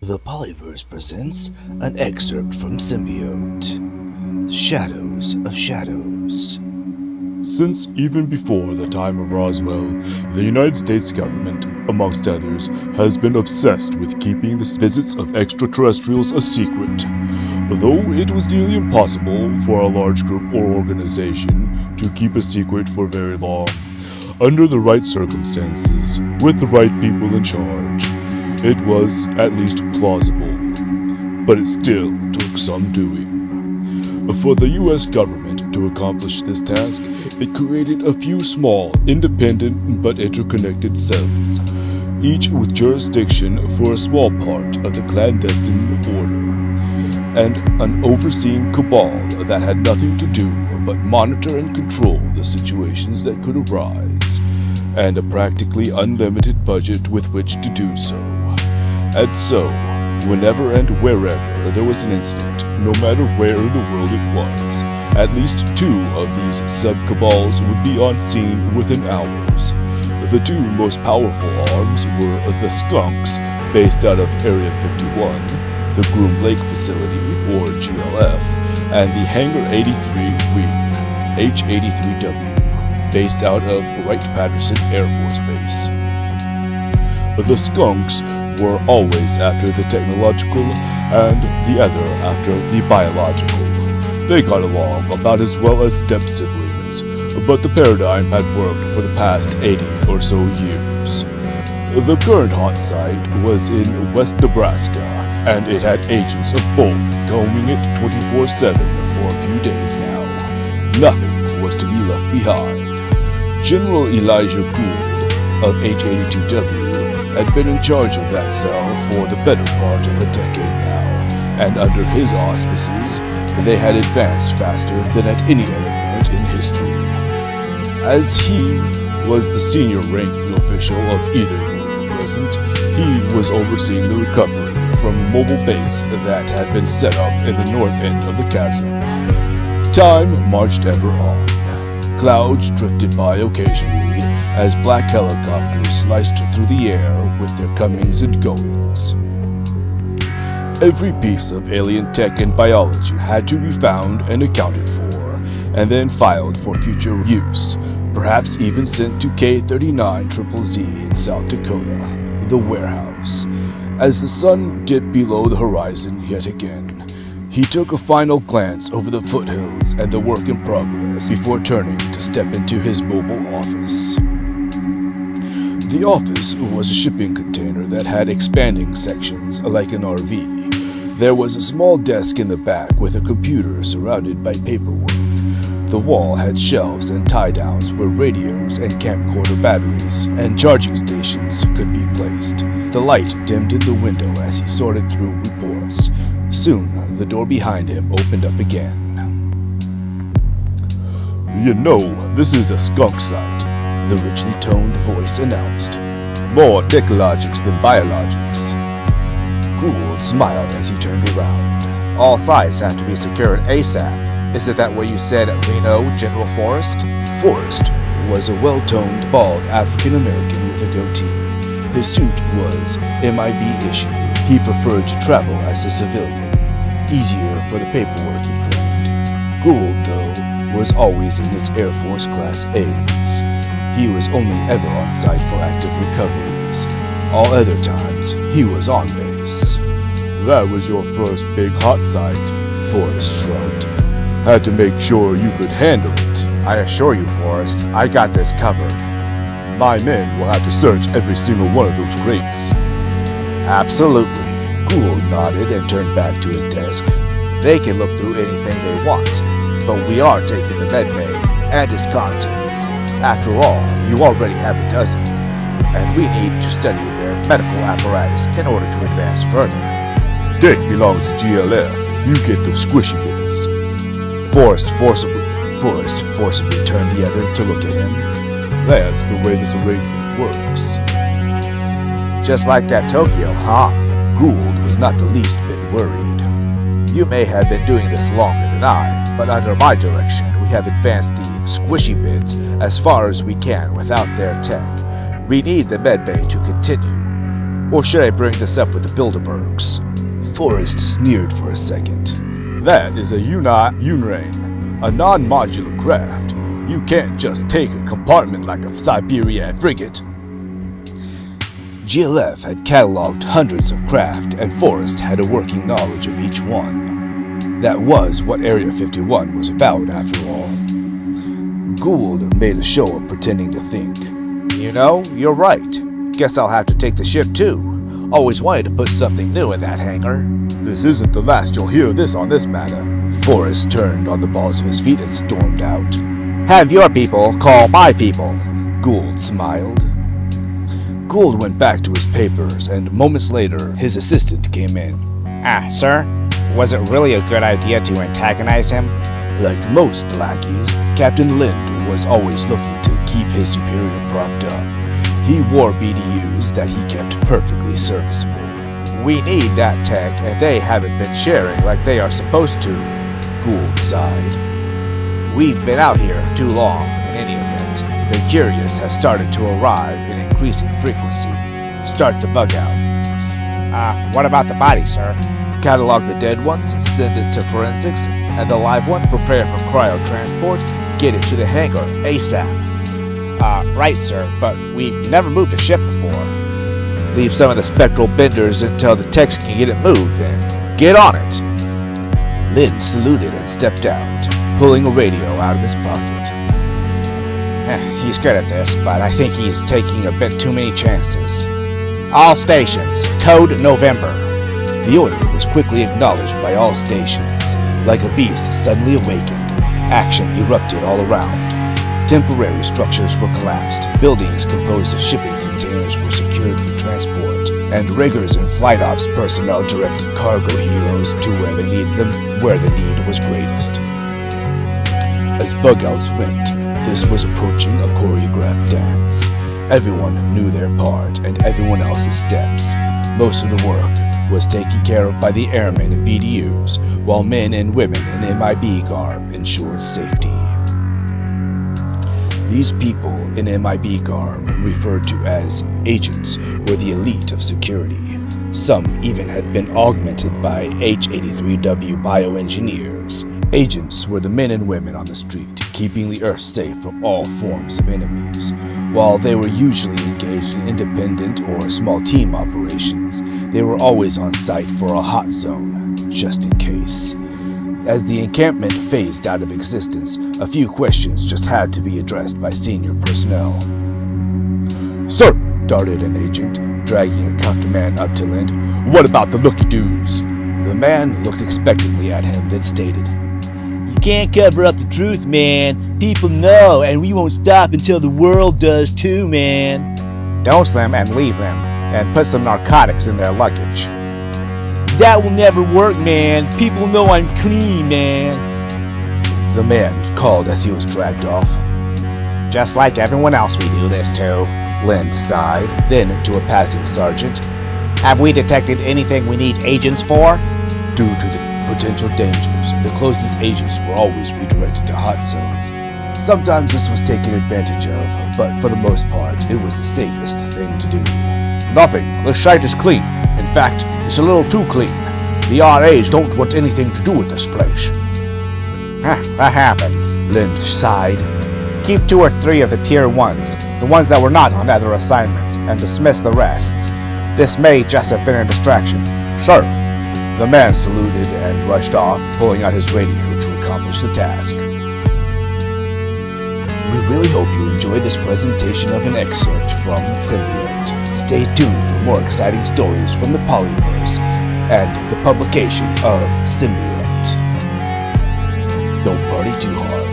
The Polyverse presents an excerpt from Symbiote, Shadows of Shadows. Since even before the time of Roswell, the United States government, amongst others, has been obsessed with keeping the visits of extraterrestrials a secret, though it was nearly impossible for a large group or organization to keep a secret for very long. Under the right circumstances, with the right people in charge, it was at least plausible, but it still took some doing. For the U.S. government to accomplish this task, it created a few small, independent but interconnected cells, each with jurisdiction for a small part of the clandestine order, and an overseeing cabal that had nothing to do but monitor and control the situations that could arise, and a practically unlimited budget with which to do so. And so, whenever and wherever there was an incident, no matter where in the world it was, at least two of these sub-cabals would be on scene within hours. The two most powerful arms were the Skunks, based out of Area 51, the Groom Lake Facility, or GLF, and the Hangar 83 Wing, H-83W, based out of Wright-Patterson Air Force Base. The Skunks were always after the technological, and the other after the biological. They got along about as well as step-siblings, but the paradigm had worked for the past 80 or so years. The current hot site was in West Nebraska, and it had agents of both combing it 24/7 for a few days now. Nothing was to be left behind. General Elijah Gould of H-82W had been in charge of that cell for the better part of a decade now, and under his auspices, they had advanced faster than at any other point in history. As he was the senior ranking official of either group present, he was overseeing the recovery from a mobile base that had been set up in the north end of the chasm. Time marched ever on. Clouds drifted by occasionally as black helicopters sliced through the air with their comings and goings. Every piece of alien tech and biology had to be found and accounted for, and then filed for future use, perhaps even sent to K39ZZZ in South Dakota, the warehouse. As the sun dipped below the horizon yet again, he took a final glance over the foothills and the work in progress before turning to step into his mobile office. The office was a shipping container that had expanding sections like an RV. There was a small desk in the back with a computer surrounded by paperwork. The wall had shelves and tie-downs where radios and camcorder batteries and charging stations could be placed. The light dimmed in the window as he sorted through reports. Soon, the door behind him opened up again. "You know, this is a skunk site," the richly toned voice announced. "More technologics than biologics." Gould smiled as he turned around. "All sites have to be secured ASAP. Isn't that what you said at Reno, General Forrest?" Forrest was a well-toned, bald African-American with a goatee. His suit was MIB issue. He preferred to travel as a civilian. Easier for the paperwork, he claimed. Gould, though, was always in his Air Force Class A's. He was only ever on site for active recoveries. All other times, he was on base. "That was your first big hot site," Forrest shrugged. "Had to make sure you could handle it." "I assure you, Forrest, I got this covered." "My men will have to search every single one of those crates." "Absolutely." Gould nodded and turned back to his desk. "They can look through anything they want, but we are taking the medbay and its contents. After all, you already have a dozen, and we need to study their medical apparatus in order to advance further." "Dick belongs to GLF. You get the squishy bits." Forrest forcibly turned the other to look at him. "That's the way this arrangement works." "Just like at Tokyo, huh?" Gould was not the least bit worried. "You may have been doing this longer than I, but under my direction, we have advanced the squishy bits as far as we can without their tech. We need the medbay to continue. Or should I bring this up with the Bilderbergs? Forrest sneered for a second. That is a Unrain, a non-modular craft. You can't just take a compartment like a Siberian frigate. GLF had cataloged hundreds of craft, and Forrest had a working knowledge of each one. That was what Area 51 was about, after all. Gould made a show of pretending to think. You know, you're right. Guess I'll have to take the ship too. Always wanted to put something new in that hangar. This isn't the last you'll hear this on this matter. Forrest turned on the balls of his feet and stormed out. Have your people call my people. Gould smiled. Gould went back to his papers, and moments later, his assistant came in. Sir, was it really a good idea to antagonize him? Like most lackeys, Captain Lind was always looking to keep his superior propped up. He wore BDUs that he kept perfectly serviceable. We need that tech, and they haven't been sharing like they are supposed to. Gould sighed. We've been out here too long, in any event. The curious has started to arrive in increasing frequency. Start the bug out. What about the body, sir? Catalog the dead ones, send it to forensics, and the live one prepare for cryo-transport, get it to the hangar ASAP. Right, sir, but we never moved a ship before. Leave some of the spectral benders until the techs can get it moved, then get on it. Lind saluted and stepped out, pulling a radio out of his pocket. He's good at this, but I think he's taking a bit too many chances. All stations, code November. The order was quickly acknowledged by all stations. Like a beast suddenly awakened, action erupted all around. Temporary structures were collapsed, buildings composed of shipping containers were secured for transport, and riggers and flight ops personnel directed cargo helos to where they needed them, where the need was greatest. As bug-outs went, this was approaching a choreographed dance. Everyone knew their part and everyone else's steps. Most of the work was taken care of by the airmen and BDUs, while men and women in MIB garb ensured safety. These people in MIB garb, referred to as agents, were the elite of security. Some even had been augmented by H-83W bioengineers. Agents were the men and women on the street, keeping the Earth safe from all forms of enemies. While they were usually engaged in independent or small team operations, they were always on site for a hot zone, just in case. As the encampment phased out of existence, a few questions just had to be addressed by senior personnel. Sir, darted an agent, dragging a cuffed man up to Lind. What about the looky-doos? The man looked expectantly at him, then stated, "You can't cover up the truth, man. People know, and we won't stop until the world does too, man." Dose them and leave them, and put some narcotics in their luggage. "That will never work, man. People know I'm clean, man." the man called as he was dragged off. Just like everyone else we do this to. Lind sighed, then to a passing sergeant. Have we detected anything we need agents for? Due to the potential dangers, the closest agents were always redirected to hot zones. Sometimes this was taken advantage of, but for the most part, it was the safest thing to do. Nothing. The site is clean. In fact, it's a little too clean. The RAs don't want anything to do with this place. That happens. Lind sighed. Keep 2 or 3 of the Tier 1s, the ones that were not on other assignments, and dismiss the rest. This may just have been a distraction. Sir. The man saluted and rushed off, pulling out his radio to accomplish the task. We really hope you enjoyed this presentation of an excerpt from Symbiote. Stay tuned for more exciting stories from the Polyverse and the publication of Symbiote. Don't party too hard.